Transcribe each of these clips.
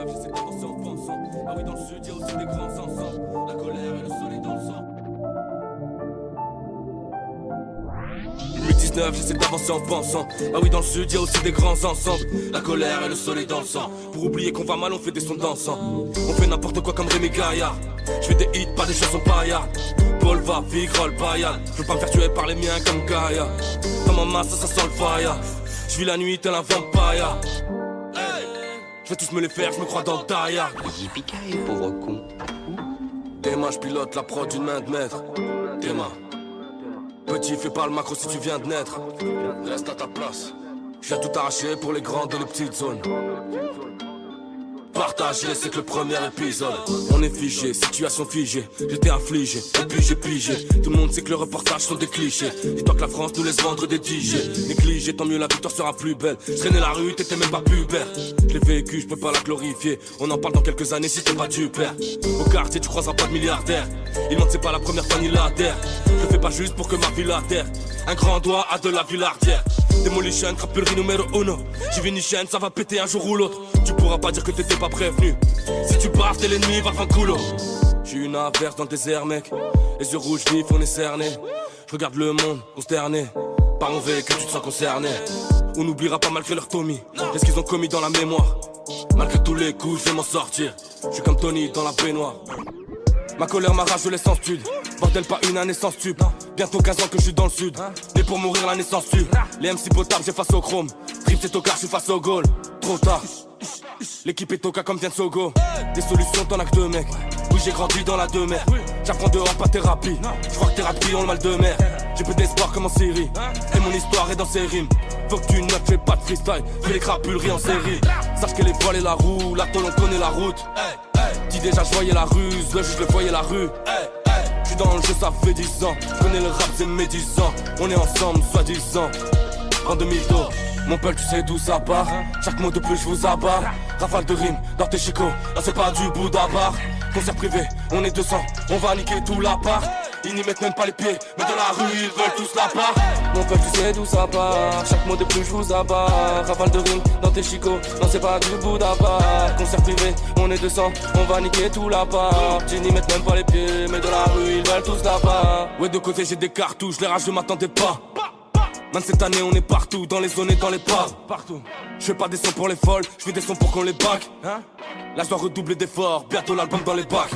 2019, j'essaie d'avancer en pensant. Ah oui, dans le sud, y'a aussi des grands ensembles. La colère et le soleil dans le sang. 2019, j'essaie d'avancer en pensant. Ah oui, dans le sud, y'a aussi des grands ensembles. La colère et le soleil dans le sang. Pour oublier qu'on va mal, on fait des sons dansants. On fait n'importe quoi comme Rémi Gaillard. Je fais des hits, pas des chansons paillards. Paul va, Vigrol, Bayal. Je veux pas me faire tuer par les miens comme Gaïa. Dans ma masse, ça sent le fire. Je vis la nuit tel un vampire. Hey. Je vais tous me les faire, je me crois dans Daya. Yippee-ki-yay, pauvre con. Tes mains, je pilote la prod d'une main de maître. Tes mains. Petit, fais pas le macro si tu viens de naître. Reste à ta place. J'ai tout arraché pour les grandes et les petites zones. Partagé, c'est que le premier épisode. On est figé, situation figée. J'étais affligé, et puis j'ai pigé. Tout le monde sait que les reportages sont des clichés. Dis-toi que la France nous laisse vendre des DJ. Négligé, tant mieux la victoire sera plus belle. Je traînais la rue, t'étais même pas pubère. Je l'ai vécu, je peux pas la glorifier. On en parle dans quelques années si t'es pas du père. Au quartier, tu croiseras pas de milliardaires. Il monte, c'est pas la première fois ni la terre. Je le fais pas juste pour que ma ville atterre. Un grand doigt à de la villardière. Demolition, traperie numéro 1. J'ai vu ni chaîne, ça va péter un jour ou l'autre. Tu pourras pas dire que t'étais pas prévenu. Si tu pars, t'es l'ennemi, va fanculo. J'suis une averse dans le désert, mec. Les yeux rouges vifs, on est cerné. J'regarde le monde, consterné. Par mon véhicule, tu te sens concerné. On n'oubliera pas malgré leur Tommy. Qu'est-ce qu'ils ont commis dans la mémoire. Malgré tous les coups, je vais m'en sortir. J'suis comme Tony dans la baignoire. Ma colère, ma rage, je laisse en stud. Bordel, pas une année sans stup. Bientôt 15 ans que je suis dans le sud. Mais pour mourir, la naissance tue. Les MC potables, j'ai face au chrome. Trip, c'est tocard, je suis face au goal. Trop tard. L'équipe est toca comme vient de Sogo. Des solutions, t'en as que deux mecs. Oui, j'ai grandi dans la demeure. J'apprends dehors, pas thérapie. Je crois que thérapie ont le mal de mer. J'ai peu d'espoir comme en Syrie. Et mon histoire est dans ses rimes. Faut que tu notes, fais pas de freestyle. Fais les crapuleries en série. Sache qu'elle est voilée la roue. La tôle, on connaît la route. Dis déjà, je voyais la ruse. Le juge, le voyais la rue. J'suis dans le jeu, ça fait 10 ans. J'connais le rap, c'est mes 10 ans. On est ensemble, soi-disant. En 2002, mon peuple, tu sais d'où ça part. Chaque mot de plus, je vous abat. Rafale de rime, dans tes chicots. Là, c'est pas du Bouddha bar. Concert privé, on est 200. On va niquer tout l'appart. Ils n'y mettent même pas les pieds, mais dans la rue, ils veulent tous la part. Mon peuple, tu sais d'où ça part. Chaque mot de plus, je vous abats. Rafale de rime, dans tes chicots. Non, c'est pas du Bouddha bar. Concert privé, on est 200. On va niquer tout l'appart. Ils n'y mettent même pas les pieds, mais dans la rue, ils veulent tous la part. Ouais, de côté, j'ai des cartouches. Les rages, je m'attendais pas. Man, cette année on est partout, dans les zones et dans les parcs. Partout. Je fais pas des sons pour les folles, je fais des sons pour qu'on les back. Là je dois redoubler d'efforts, bientôt l'album dans les bacs.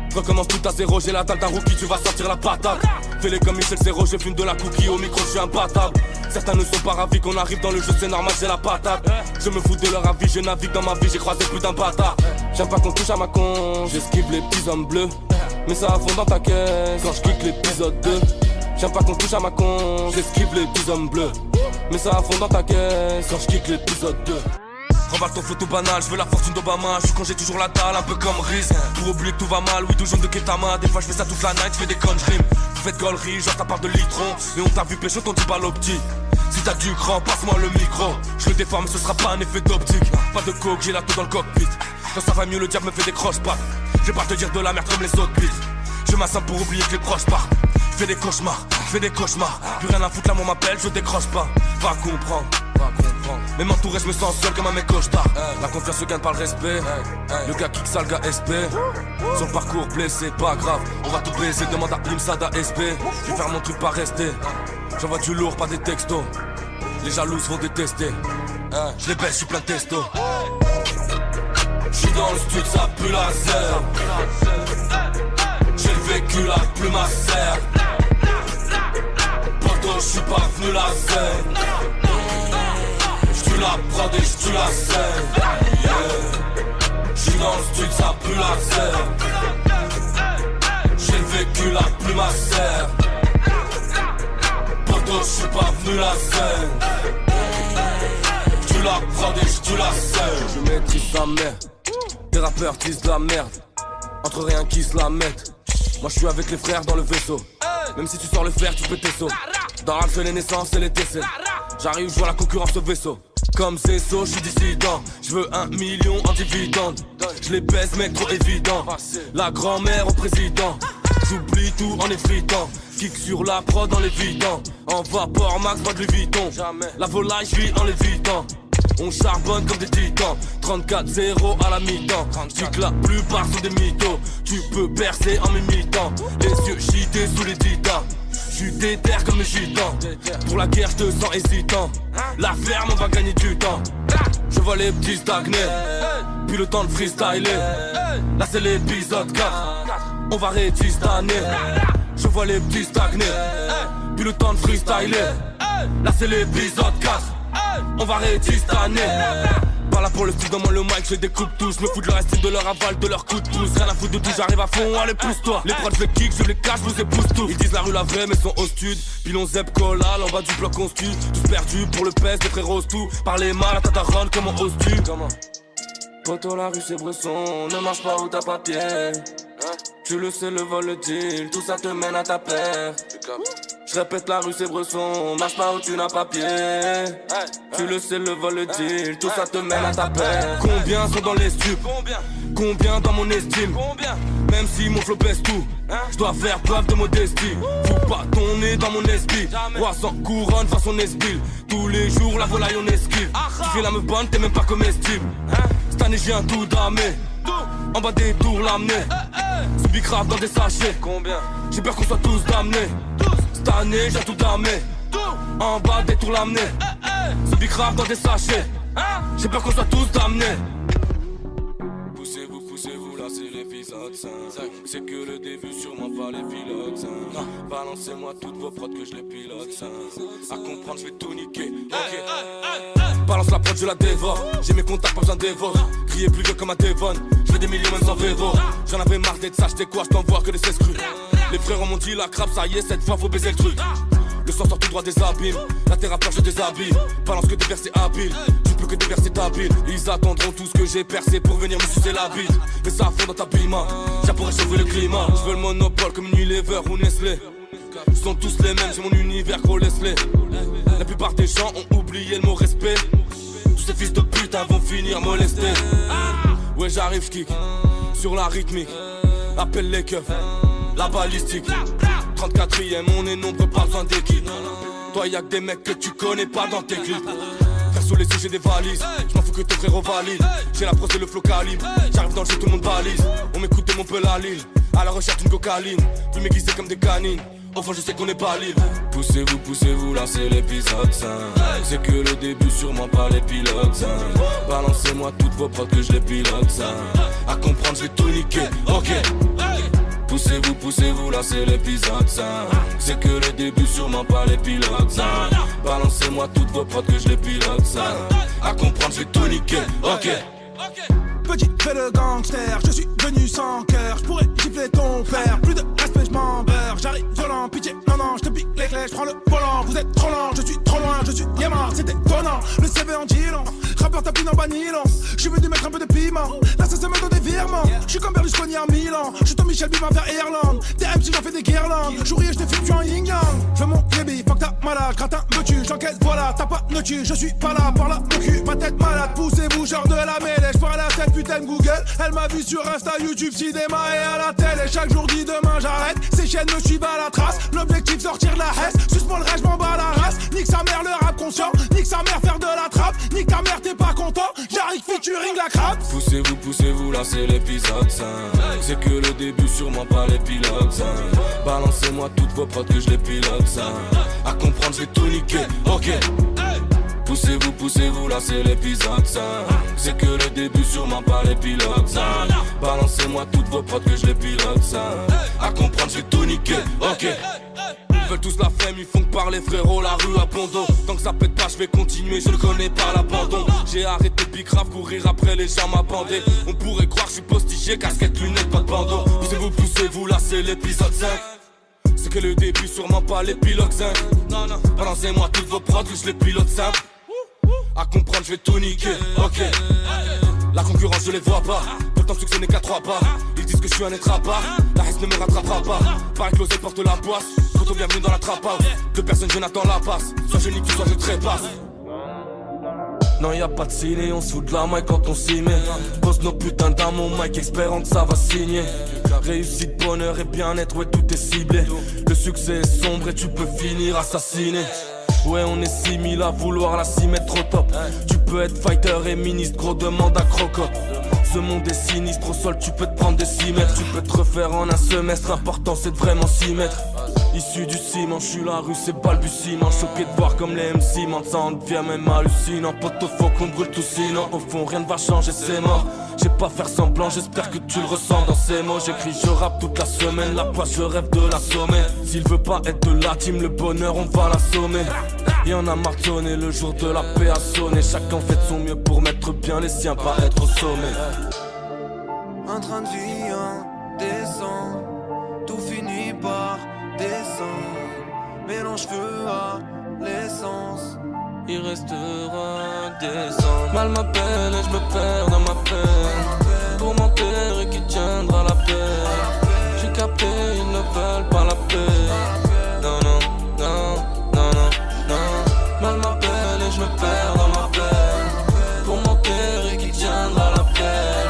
Je recommence tout à zéro, j'ai la dalle d'un rookie, tu vas sortir la patate. Fais-les comme Michel Serrault, je fume de la cookie, au micro je suis imbattable. Certains ne sont pas ravis qu'on arrive dans le jeu, c'est normal, j'ai la patate. Je me fous de leur avis, je navigue dans ma vie, j'ai croisé plus d'un bâtard. J'aime pas qu'on touche à ma con, j'esquive les petits hommes bleus. Mais ça à fond dans ta caisse, quand je kick l'épisode 2. J'aime pas qu'on touche à ma con, j'esquive les petits hommes bleus. Mais ça à fond dans ta caisse, quand je kick l'épisode 2. Remballe ton photo banal, je veux la fortune d'Obama. Je suis quand j'ai toujours la dalle, un peu comme Riz. Pour oublier que tout va mal, oui, d'où jaune de Ketama. Des fois je fais ça toute la night, je fais des conneries. Vous faites gaulerie, genre ta part de litron. Et on t'a vu pécho, ton dit balle au petit. Si t'as du grand, passe-moi le micro. Je le déforme, ce sera pas un effet d'optique. Pas de coke, j'ai la tête dans le cockpit. Quand ça va mieux, le diable me fait des croche-pattes. Je vais pas te dire de la merde comme les autres bitches. Je m'assemble pour oublier que les proches partent. Je fais des cauchemars, je fais des cauchemars. Plus rien à foutre, là, on m'appelle, je décroche pas. Va comprendre, va comprendre. Même entouré, je me sens seul comme un mec costard. La confiance se gagne par le respect. Le gars kick ça, le gars SP. Son parcours blessé, pas grave. On va tout baiser, demande à Sada SB. Je vais faire mon truc, pas rester. J'envoie du lourd, pas des textos. Les jalouses vont détester. Je les baisse, je suis plein de testo. J'suis dans le stud, ça pue la zère. J'ai le vécu, la plume à serre. Pourtant j'suis pas venu la scène. J'tue la prod et j'tue la scène. J'suis dans le stud, ça pue la zère. J'ai le vécu, la plume à serre. Pourtant j'suis pas venu la scène. J'tue la prod et j'tue la scène. Je maîtrise sa mère. Des rappeurs disent de la merde. Entre rien qui se la mettent. Moi je suis avec les frères dans le vaisseau. Même si tu sors le fer, tu peux tes sauts. Dans la les naissances et les décès. J'arrive, je vois la concurrence au vaisseau. Comme Zesso, je suis dissident. Je veux 1 million en dividende. Je les baisse, mec, trop évident. La grand-mère au président. J'oublie tout en effritant. Kick sur la prod en l'évitant. En vapeur max, pas de Louis Vuitton. La volaille, je vis en l'évitant. On charbonne comme des titans. 34-0 à la mi-temps. Dis que la plupart sont des mythos. Tu peux percer en m'imitant. Les yeux gités sous les titas. J'suis déter comme les gitans. Pour la guerre j'te sens hésitant. La ferme on va gagner du temps. Je vois les petits stagner. Puis le temps de freestyler. Là c'est l'épisode 4. On va réussir cette année. Je vois les petits stagner. Puis le temps de freestyler. Là c'est l'épisode 4. On va réussir cette année. Par là pour le style, dans moi le mic, je les découpe tous. Me fous de leur estime, de leur aval, de leur coup de pouce. Rien à foutre de tout, j'arrive à fond, allez pousse-toi. Les prods je les kick, je les cache, je vous épouse tous. Ils disent la rue la vraie mais sont au stud. Pilon Zeb Collal, en bas du bloc on stue. Tous perdus pour le pèse, les frérots tout. Parlez mal à ta daronne, comment oses-tu? Poto la rue c'est Bresson, ne marche pas où t'as pas pied. Tu le sais, le vol, le deal, tout ça te mène à ta perte. Je répète, la rue c'est Bresson, marche pas où tu n'as pas pied. Tu le sais, le vol, le deal, tout ça te mène à ta perte. Combien sont dans les stupes? Combien dans mon estime? Même si mon flow pèse tout, je dois faire preuve de modestie. Faut pas ton nez dans mon esprit. Roi sans couronne façon Nesbill. Tous les jours la volaille on esquive. Tu fais la meuf bonne, t'es même pas comestible. Cette année j'ai un tout damé. En bas des tours l'amener. Ce bicrave dans des sachets. Combien? J'ai peur qu'on soit tous damnés. Cette année j'ai tout damé. En bas des tours l'amener. Ce bicrave dans des sachets. J'ai peur qu'on soit tous damnés. Poussez-vous, là c'est l'épisode 5. C'est que le début, sûrement pas les pilotes. Balancez-moi toutes vos prods que je les pilote. À comprendre, je vais tout niquer. Balance la prod, je la dévore. J'ai mes contacts, pas besoin de dévore. Crier plus vieux comme un Devon. Je fais des millions même sans vélo. J'en avais marre d'être sage, t'es quoi, je t'envoie que des 16 crus. Les frères m'ont dit la crabe, ça y est, cette fois faut baiser le truc. Le sang sort tout droit des abîmes. La terre a peur, je déshabille. Balance que des versets habiles. Tu peux que des versets habiles. Ils attendront tout ce que j'ai percé pour venir me sucer la bite. Mais ça fond dans ta bima. Tiens pour réchauffer le climat. Je veux le monopole comme Unilever ou Nestlé. Ils sont tous les mêmes, j'ai mon univers, gros laisse-les. La plupart des gens ont oublié le mot respect. Tous ces fils de putain vont finir molestés. Ouais j'arrive, j'kick sur la rythmique. Appelle les keufs, la balistique. 34ème, on est nombreux, pas besoin d'équipe. Toi y'a que des mecs que tu connais pas dans tes clips. Faire sous les yeux j'ai des valises. Je m'en fous que tes frères valident. J'ai la prose et le flow calibre. J'arrive dans le jeu, tout le monde balise. On m'écoute de mon peu la Lille. À la recherche d'une cocaïne. Plus m'aiguiser comme des canines. Au fond je sais qu'on est pas libre. Poussez-vous, là c'est l'épisode 5. C'est que le début, sûrement pas les pilotes. Balancez-moi toutes vos prods que je les pilote. À comprendre, je vais tout niquer. Ok. Poussez-vous, là c'est l'épisode 5. C'est que le début, sûrement pas les pilotes. Balancez-moi toutes vos prods que je les pilote. À comprendre, je vais tout niquer. Ok. Petit fait le gangster, je suis venu sans cœur. Je pourrais gifler ton père, plus de respect je m'en beurre. J'arrive violent, pitié, non, je te pique les clés, je prends le volant. Vous êtes trop lent, je suis trop loin, je suis gamin, c'est étonnant. Le CV en dit long, rappeur tapine en vanillant. Je suis venu mettre un peu de piment, là ça se met dans des virements. Je suis comme Berlusconi à Milan, je suis Tom Michel Bima vers Irlande. TMC j'en fais des guirlandes, j'ourie je te filme, tu en yin yang. Je veux mon débit, fuck ta malade, gratin me tue, j'encaisse, voilà, t'as pas ne tue, je suis pas là, par là, mon cul, ma tête malade. Poussez-vous, genre de la mêlée, je parle à cette putain de Google. Elle m'a vu sur Insta, YouTube, cinéma et à la télé. Chaque jour dit demain j'arrête, ces chaînes me suivent à la trace. L'objectif sortir de la haisse, suce-moi le reste, j'm'en bats la race. Nique sa mère le rap conscient, nique sa mère faire de la trappe. Nique ta mère t'es pas content, j'arrive featuring la crabe. Poussez-vous, là c'est l'épisode 5. C'est que le début, sûrement pas les pilotes. Balancez-moi toutes vos prods que je les pilote. À comprendre, je vais tout niquer. Ok. Poussez-vous, là c'est l'épisode 5. C'est que le début, sûrement pas les pilotes. Balancez-moi toutes vos prods que je les pilote. À comprendre, je vais tout niquer. Ok. Ils veulent tous la femme, ils font que parler frérot, la rue à Bondo. Tant que ça pète pas, je vais continuer, je le connais pas l'abandon. J'ai arrêté de bicrave, courir après les gens m'abandonner. On pourrait croire que je suis postiché, casquette, lunettes, pas de bandeau. Poussez-vous, là c'est l'épisode 5. C'est que le début, sûrement pas les pilotes 5. Balancez-moi toutes vos prods, je les pilote simple. À comprendre, je vais tout niquer, ok. La concurrence, je les vois pas. Pourtant, succès n'est qu'à 3 pas. Ils disent que je suis un être à part. La reste ne me rattrapera pas. Pareil que l'oseille porte la poisse. Photo bienvenue dans la trap house. 2 personnes, je n'attends la passe. Soit je nique, soit je trépasse. Non, y'a pas de ciné, on se fout de la maille quand on s'y met. Pose nos putains dans mon mic, espérant que ça va signer. Réussite, bonheur et bien-être, ouais, tout est ciblé. Le succès est sombre et tu peux finir assassiné. Ouais, on est 6000 à vouloir la s'y mettre au top. Tu peux être fighter et ministre, gros demande à crocotte. Ce monde est sinistre, au sol tu peux te prendre des 6 mètres. Tu peux te refaire en un semestre, l'important c'est de vraiment s'y mettre. Issu du ciment, je suis la rue, c'est balbutiement. Choqué de voir comme les MC mentent, ça en devient même hallucinant. Poteau, faut qu'on brûle tout sinon, au fond rien ne va changer, c'est mort. J'ai pas faire semblant, j'espère que tu le ressens dans ces mots. J'écris, je rappe toute la semaine, la poisse, je rêve de l'assommer. S'il veut pas être de la team, le bonheur, on va l'assommer. Y'en a marre de sonner, le jour de la paix a sonné. Chacun fait de son mieux pour mettre bien les siens, pas être au sommet. Un train de vie, descend, tout finit par descendre. Mélange feu à l'essence, il restera descendre. Mal m'appelle et je me perds dans ma peine. Pour m'enterrer qui tiendra la paix. J'ai capté, ils ne veulent pas la paix. Non, non, non, non, non, non. Mal m'appelle et je me perds dans ma peine. Pour m'enterrer qui tiendra la paix.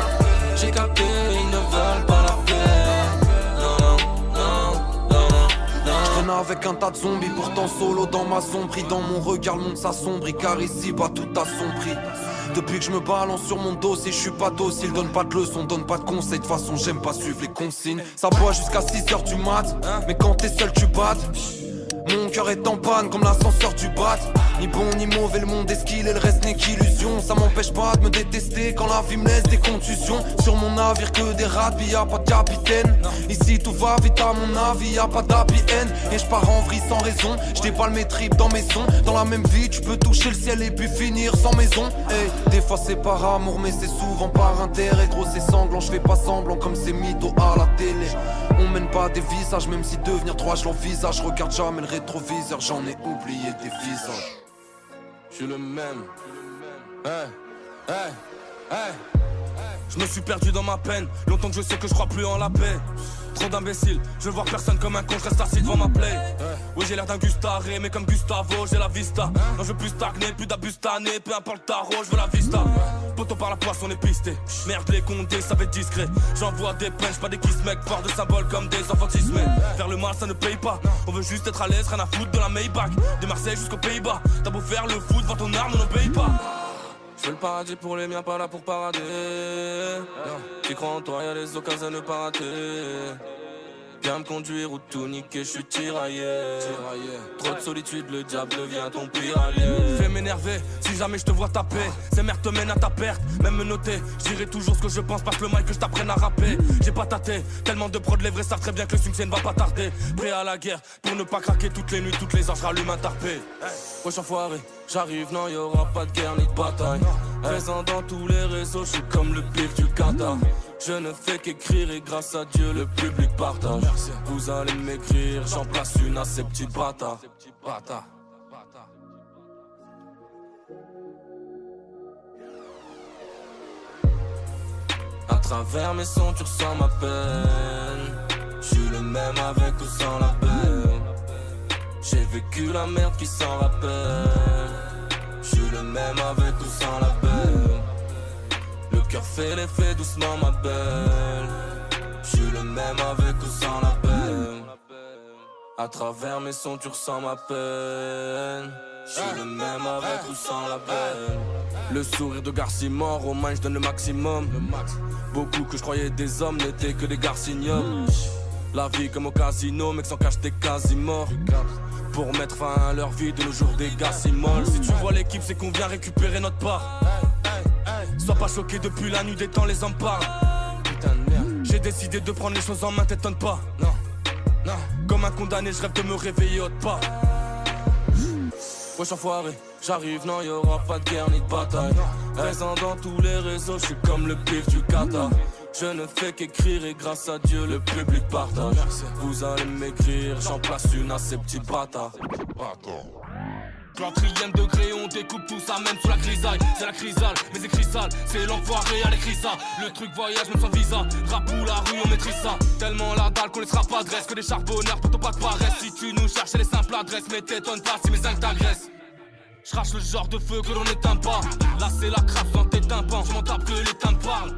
J'ai capté, ils ne veulent pas la paix. Non, non, non, non, non. Je traîne avec un tas de zombies, pourtant solo dans ma sombrie. Dans mon regard le monde s'assombrit, car ici pas tout a son prix. Depuis que je me balance sur mon dossier, je suis pas docile. Donne pas de leçons, donne pas de conseils. De toute façon j'aime pas suivre les consignes. Ça boit jusqu'à 6h du mat, mais quand t'es seul tu battes. Mon cœur est en panne comme l'ascenseur du bat. Ni bon ni mauvais, le monde est ce qu'il est, le reste n'est qu'illusion. Ça m'empêche pas de me détester quand la vie me laisse des contusions. Sur mon navire que des rats, puis y'a pas de capitaine. Ici tout va vite à mon avis, y'a pas d'happy end. Et je pars en vrille sans raison, je déballe mes tripes dans mes sons. Dans la même vie tu peux toucher le ciel et puis finir sans maison. Hey, des fois c'est par amour mais c'est souvent par intérêt. Gros c'est sanglant, je fais pas semblant comme ces mythos à la télé. On mène pas des visages, même si devenir trois je l'envisage. Je regarde jamais le rétroviseur, j'en ai oublié des visages. Je suis le même. Hey, hey, hey. Je me suis perdu dans ma peine. Longtemps que je sais que je crois plus en la paix. Trop d'imbéciles, je veux voir personne comme un con, je reste assis devant ma play. Oui j'ai l'air d'un Gustaré, mais comme Gustavo, j'ai la vista. Non je veux plus stagner, plus d'abus cette année. Peu importe le tarot, je veux la vista. Poteau par la poisse, on est pisté. Merde les condés, ça va être discret. J'envoie des punchs, pas des kiss mecs. Fort de symboles comme des enfants tismés. Faire le mal ça ne paye pas. On veut juste être à l'aise, rien à foutre de la Maybach. De Marseille jusqu'aux Pays-Bas. T'as beau faire le foot, vends ton arme, on ne paye pas. Je veux le paradis pour les miens, pas là pour parader. Tu crois en toi, y'a les occasions à ne pas rater. Viens me conduire ou tout niquer, je suis tiraillé. Trop de solitude, le diable devient ton pire allié. Fais m'énerver, si jamais je te vois taper. Ces merdes te mènent à ta perte, même me noter. Je dirai toujours ce que je pense, passe le mic que je t'apprenne à rapper. J'ai pas tâté, tellement de prods, les vrais savent très bien que le succès ne va pas tarder. Prêt à la guerre, pour ne pas craquer toutes les nuits, toutes les heures, je rallume un tarpé. Wesh enfoiré, j'arrive, non y'aura pas de guerre ni de bataille. Présent dans tous les réseaux, je suis comme le pif du Qatar. Je ne fais qu'écrire et grâce à Dieu le public partage. Vous allez m'écrire, j'en place une à ces petits bâtards. À travers mes sons tu ressens ma peine. Je suis le même avec ou sans la peine. J'ai vécu la merde qui s'en rappelle. Je suis le même avec ou sans la peine. Le cœur fait l'effet doucement ma belle. Je suis le même avec ou sans la peine. À travers mes sons tu ressens ma peine. Je suis le même avec ou sans la peine. Le sourire de Garci mort, au main je donne le maximum. Beaucoup que je croyais des hommes n'étaient que des garces ignobles. La vie comme au casino, mec sans cache t'es quasi mort. Pour mettre fin à leur vie de nos jours des gars s'immollent. Si tu vois l'équipe c'est qu'on vient récupérer notre part. Sois pas choqué depuis la nuit des temps les hommes parlent. Putain de merde. J'ai décidé de prendre les choses en main, t'étonne pas. Non, non. Comme un condamné je rêve de me réveiller autre part. Wesh enfoiré, j'arrive, non y'aura pas de guerre ni de bataille. Présent dans tous les réseaux, je suis comme le pif du Qatar. Je ne fais qu'écrire et grâce à Dieu le public partage. Vous allez m'écrire, j'en place une à ces petits bâtards. Quatrième degré, on découpe tout ça même sous la grisaille. C'est la chrysale, mes écrits sales, c'est l'enfoiré à l'écrit ça. Le truc voyage même sans visa, rap ou la rue on maîtrise ça. Tellement la dalle qu'on laissera pas d'adresse, que des charbonneurs pour ton pas de paresse. Si tu nous cherches les simples adresses, mais t'étonnes pas si mes zincs t'agressent. J'crache le genre de feu que l'on n'éteint pas. Là c'est la crasse dans tes tympans, je m'en tape que les teintes parlent.